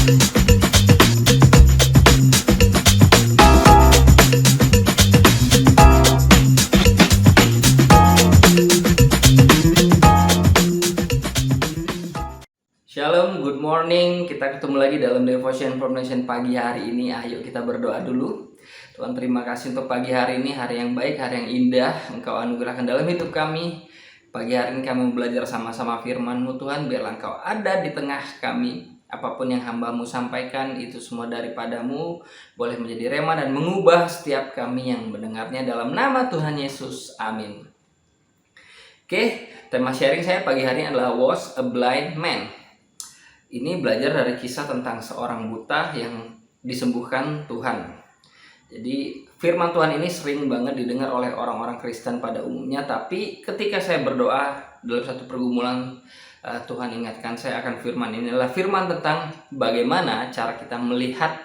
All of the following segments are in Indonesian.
Shalom, good morning. Kita ketemu lagi dalam Devotion Formation pagi hari ini. Ayo kita berdoa dulu. Tuhan, terima kasih untuk pagi hari ini, hari yang baik, hari yang indah Engkau anugerahkan dalam hidup kami. Pagi hari ini kami belajar sama-sama firman-Mu Tuhan. Biarlah Engkau ada di tengah kami. Apapun yang hamba-Mu sampaikan, itu semua daripada-Mu. Boleh menjadi rema dan mengubah setiap kami yang mendengarnya dalam nama Tuhan Yesus. Amin. Oke, tema sharing saya pagi hari ini adalah Was a Blind Man. Ini belajar dari kisah tentang seorang buta yang disembuhkan Tuhan. Jadi firman Tuhan ini sering banget didengar oleh orang-orang Kristen pada umumnya. Tapi ketika saya berdoa dalam satu pergumulan, Tuhan ingatkan saya akan firman ini adalah firman tentang bagaimana cara kita melihat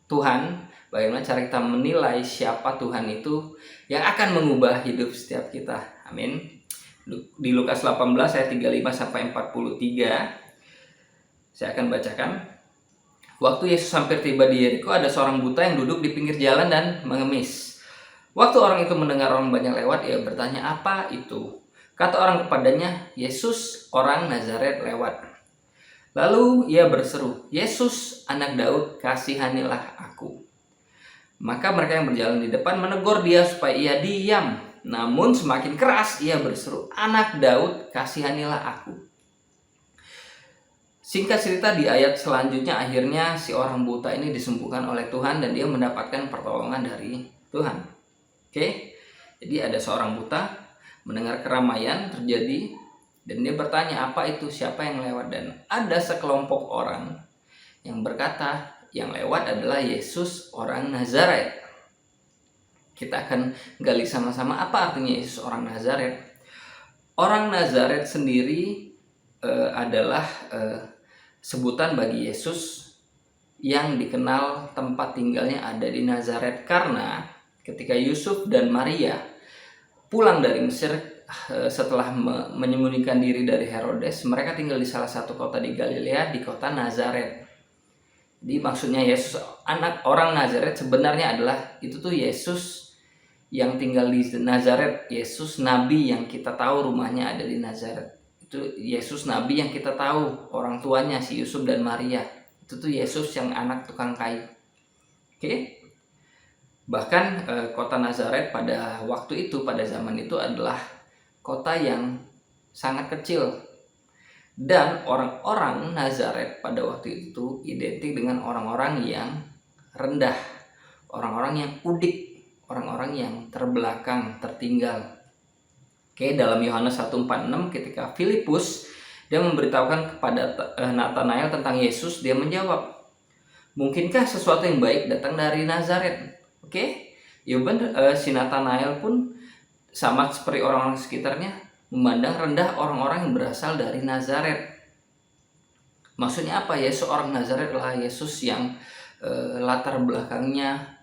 Tuhan, bagaimana cara kita menilai siapa Tuhan itu yang akan mengubah hidup setiap kita. Amin. Di Lukas 18 ayat 35-43 saya akan bacakan. Waktu Yesus hampir tiba di Yeriko, ada seorang buta yang duduk di pinggir jalan dan mengemis. Waktu orang itu mendengar orang banyak lewat, ia bertanya, "Apa itu?" Kata orang kepadanya, "Yesus, orang Nazaret lewat." Lalu ia berseru, "Yesus, anak Daud, kasihanilah aku." Maka mereka yang berjalan di depan menegur dia supaya ia diam. Namun semakin keras ia berseru, "Anak Daud, kasihanilah aku." Singkat cerita, di ayat selanjutnya akhirnya si orang buta ini disembuhkan oleh Tuhan dan dia mendapatkan pertolongan dari Tuhan. Oke, jadi ada seorang buta mendengar keramaian terjadi dan dia bertanya, "Apa itu? Siapa yang lewat?" Dan ada sekelompok orang yang berkata, yang lewat adalah Yesus orang Nazaret. Kita akan gali sama-sama apa artinya Yesus orang Nazaret. Orang Nazaret sendiri adalah sebutan bagi Yesus yang dikenal tempat tinggalnya ada di Nazaret, karena ketika Yusuf dan Maria pulang dari Mesir setelah menyembunyikan diri dari Herodes, mereka tinggal di salah satu kota di Galilea, di kota Nazaret. Jadi maksudnya Yesus anak orang Nazaret sebenarnya adalah itu tuh Yesus yang tinggal di Nazaret, Yesus nabi yang kita tahu rumahnya ada di Nazaret. Itu Yesus nabi yang kita tahu orang tuanya si Yusuf dan Maria. Itu tuh Yesus yang anak tukang kayu. Oke. Bahkan kota Nazaret pada waktu itu, pada zaman itu adalah kota yang sangat kecil. Dan orang-orang Nazaret pada waktu itu identik dengan orang-orang yang rendah, orang-orang yang udik, orang-orang yang terbelakang, tertinggal. Oke, dalam Yohanes 1:46 ketika Filipus dia memberitahukan kepada Nathanael tentang Yesus, dia menjawab, "Mungkinkah sesuatu yang baik datang dari Nazaret?" Oke, ya benar, si Nathanael pun sama seperti orang-orang sekitarnya memandang rendah orang-orang yang berasal dari Nazaret. Maksudnya apa? Yesus orang Nazaret adalah Yesus yang latar belakangnya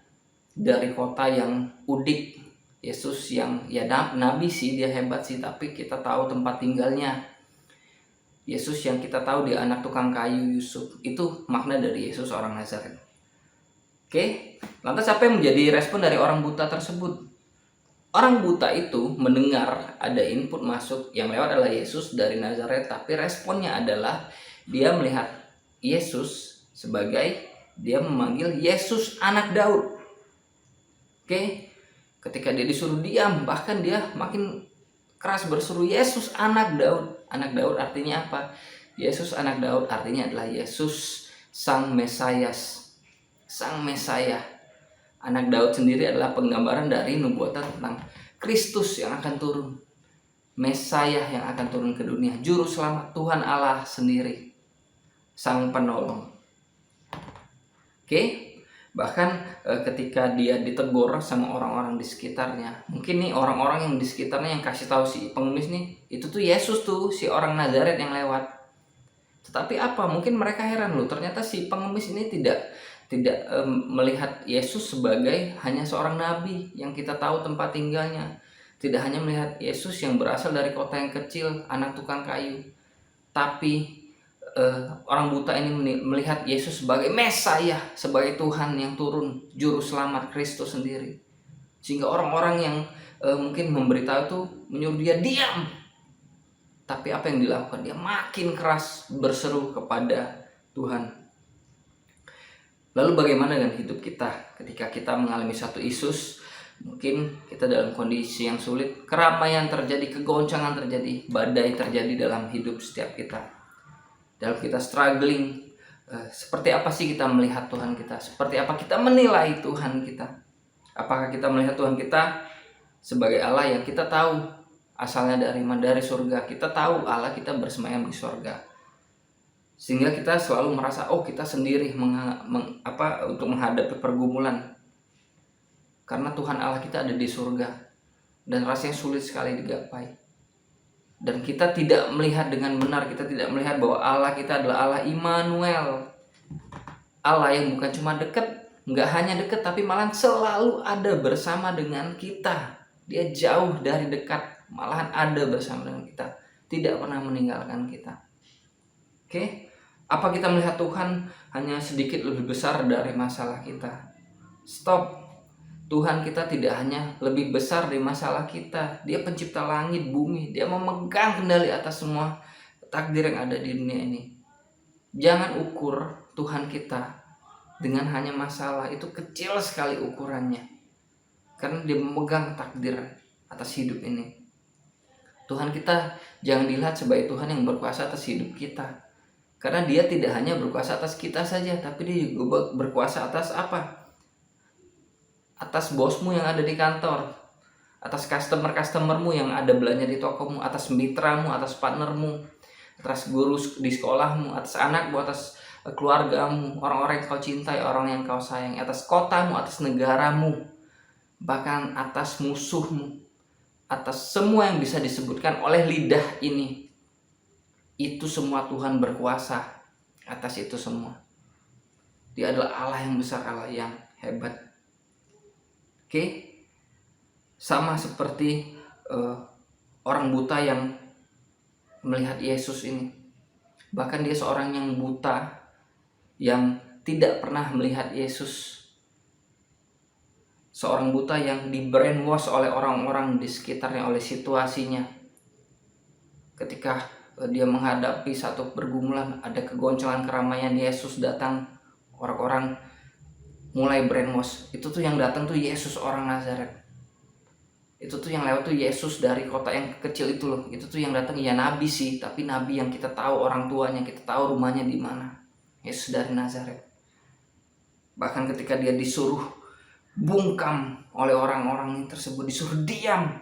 dari kota yang udik. Yesus yang ya nabi sih, dia hebat sih, tapi kita tahu tempat tinggalnya. Yesus yang kita tahu dia anak tukang kayu Yusuf. Itu makna dari Yesus orang Nazaret. Oke, lantas apa yang menjadi respon dari orang buta tersebut? Orang buta itu mendengar ada input masuk, yang lewat adalah Yesus dari Nazaret, tapi responnya adalah dia melihat Yesus sebagai, dia memanggil Yesus anak Daud. Oke, ketika dia disuruh diam, bahkan dia makin keras berseru, "Yesus anak Daud." Anak Daud artinya apa? Yesus anak Daud artinya adalah Yesus sang Mesias, sang Mesaya. Anak Daud sendiri adalah penggambaran dari nubuatan tentang Kristus yang akan turun, Mesaya yang akan turun ke dunia, juru selamat Tuhan Allah sendiri, sang penolong. Oke. Bahkan ketika dia ditegur sama orang-orang di sekitarnya, mungkin nih orang-orang yang di sekitarnya yang kasih tahu si pengemis nih, itu tuh Yesus tuh, si orang Nazaret yang lewat. Tetapi apa? Mungkin mereka heran loh, ternyata si pengemis ini tidak melihat Yesus sebagai hanya seorang nabi yang kita tahu tempat tinggalnya. Tidak hanya melihat Yesus yang berasal dari kota yang kecil, anak tukang kayu. Tapi orang buta ini melihat Yesus sebagai Mesaya, sebagai Tuhan yang turun, juru selamat Kristus sendiri. Sehingga orang-orang yang mungkin memberitahu itu menyuruh dia diam. Tapi apa yang dilakukan? Dia makin keras berseru kepada Tuhan. Lalu bagaimana dengan hidup kita ketika kita mengalami satu isus? Mungkin kita dalam kondisi yang sulit, keramaian terjadi, kegoncangan terjadi, badai terjadi dalam hidup setiap kita. Dalam kita struggling, seperti apa sih kita melihat Tuhan kita? Seperti apa kita menilai Tuhan kita? Apakah kita melihat Tuhan kita sebagai Allah yang kita tahu asalnya dari surga? Kita tahu Allah kita bersemayam di surga. Sehingga kita selalu merasa kita sendiri untuk menghadapi pergumulan. Karena Tuhan Allah kita ada di surga dan rasanya sulit sekali digapai. Dan kita tidak melihat dengan benar, kita tidak melihat bahwa Allah kita adalah Allah Immanuel. Allah yang bukan cuma dekat, nggak hanya dekat, tapi malah selalu ada bersama dengan kita. Dia jauh dari dekat, malahan ada bersama dengan kita. Tidak pernah meninggalkan kita. Oke? Apa kita melihat Tuhan hanya sedikit lebih besar dari masalah kita? Stop. Tuhan kita tidak hanya lebih besar dari masalah kita. Dia pencipta langit, bumi. Dia memegang kendali atas semua takdir yang ada di dunia ini. Jangan ukur Tuhan kita dengan hanya masalah. Itu kecil sekali ukurannya. Karena dia memegang takdir atas hidup ini. Tuhan kita jangan dilihat sebagai Tuhan yang berkuasa atas hidup kita. Karena dia tidak hanya berkuasa atas kita saja, tapi dia juga berkuasa atas apa? Atas bosmu yang ada di kantor, atas customer-customermu yang ada belanja di tokomu, atas mitramu, atas partnermu, atas guru di sekolahmu, atas anakmu, atas keluargamu, orang-orang yang kau cintai, orang yang kau sayangi, atas kotamu, atas negaramu, bahkan atas musuhmu, atas semua yang bisa disebutkan oleh lidah ini. Itu semua Tuhan berkuasa atas itu semua. Dia adalah Allah yang besar, Allah yang hebat. Oke, sama seperti orang buta yang melihat Yesus ini. Bahkan dia seorang yang buta, yang tidak pernah melihat Yesus. Seorang buta yang di brainwash oleh orang-orang di sekitarnya, oleh situasinya. Ketika dia menghadapi satu pergumulan, ada kegoncangan keramaian, Yesus datang, orang-orang mulai brainwash. Itu tuh yang datang tuh Yesus orang Nazaret. Itu tuh yang lewat tuh Yesus dari kota yang kecil itu loh. Itu tuh yang datang ya nabi sih, tapi nabi yang kita tahu orang tuanya, kita tahu rumahnya di mana. Yesus dari Nazaret. Bahkan ketika dia disuruh bungkam oleh orang-orang tersebut, disuruh diam,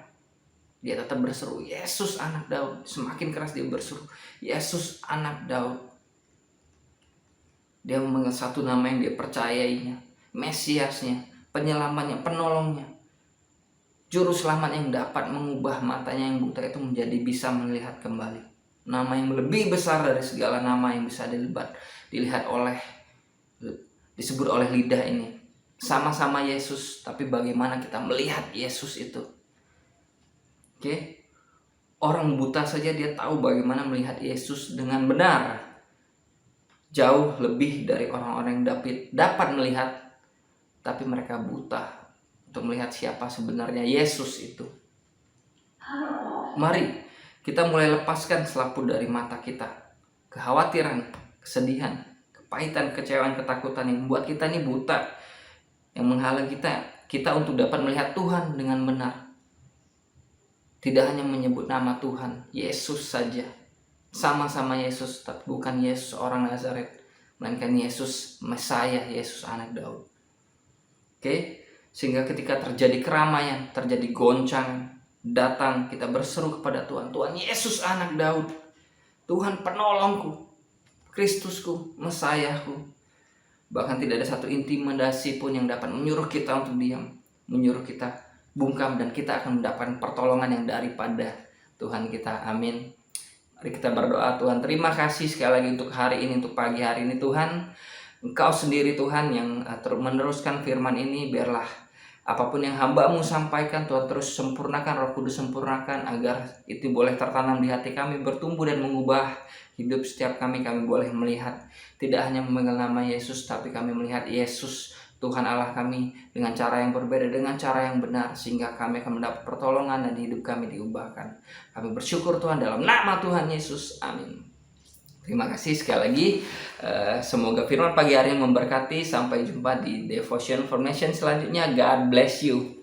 dia tetap berseru, Yesus anak Daud. Semakin keras dia berseru, Yesus anak Daud. Dia memegang satu nama yang dia percayainya, Mesiasnya, penyelamatnya, penolongnya, juru selamat yang dapat mengubah matanya yang buta itu menjadi bisa melihat kembali. Nama yang lebih besar dari segala nama yang bisa dilihat oleh, disebut oleh lidah ini. Sama-sama Yesus, tapi bagaimana kita melihat Yesus itu? Oke? Orang buta saja dia tahu bagaimana melihat Yesus dengan benar. Jauh lebih dari orang-orang yang dapat melihat, tapi mereka buta untuk melihat siapa sebenarnya Yesus itu. Mari kita mulai lepaskan selaput dari mata kita. Kekhawatiran, kesedihan, kepahitan, kecewaan, ketakutan yang membuat kita ini buta, yang menghalang kita untuk dapat melihat Tuhan dengan benar. Tidak hanya menyebut nama Tuhan, Yesus saja. Sama-sama Yesus, tapi bukan Yesus orang Nazaret, melainkan Yesus Mesaya, Yesus anak Daud. Oke? Sehingga ketika terjadi keramaian, terjadi goncang, datang kita berseru kepada Tuhan, Tuhan Yesus anak Daud, Tuhan penolongku, Kristusku, Mesayaku. Bahkan tidak ada satu intimidasi pun yang dapat menyuruh kita untuk diam, menyuruh kita bungkam, dan kita akan mendapatkan pertolongan yang daripada Tuhan kita. Amin. Mari kita berdoa. Tuhan, terima kasih sekali lagi untuk hari ini, untuk pagi hari ini Tuhan. Engkau sendiri Tuhan yang meneruskan firman ini, biarlah Apapun yang hamba-Mu sampaikan, Tuhan terus sempurnakan, Roh Kudus sempurnakan, agar itu boleh tertanam di hati kami, bertumbuh dan mengubah hidup setiap kami. Kami boleh melihat, tidak hanya memegang nama Yesus, tapi kami melihat Yesus, Tuhan Allah kami, dengan cara yang berbeda, dengan cara yang benar, sehingga kami akan mendapat pertolongan dan hidup kami diubahkan. Kami bersyukur Tuhan dalam nama Tuhan Yesus. Amin. Terima kasih sekali lagi. Semoga firman pagi hari ini memberkati. Sampai jumpa di Devotion Formation selanjutnya. God bless you.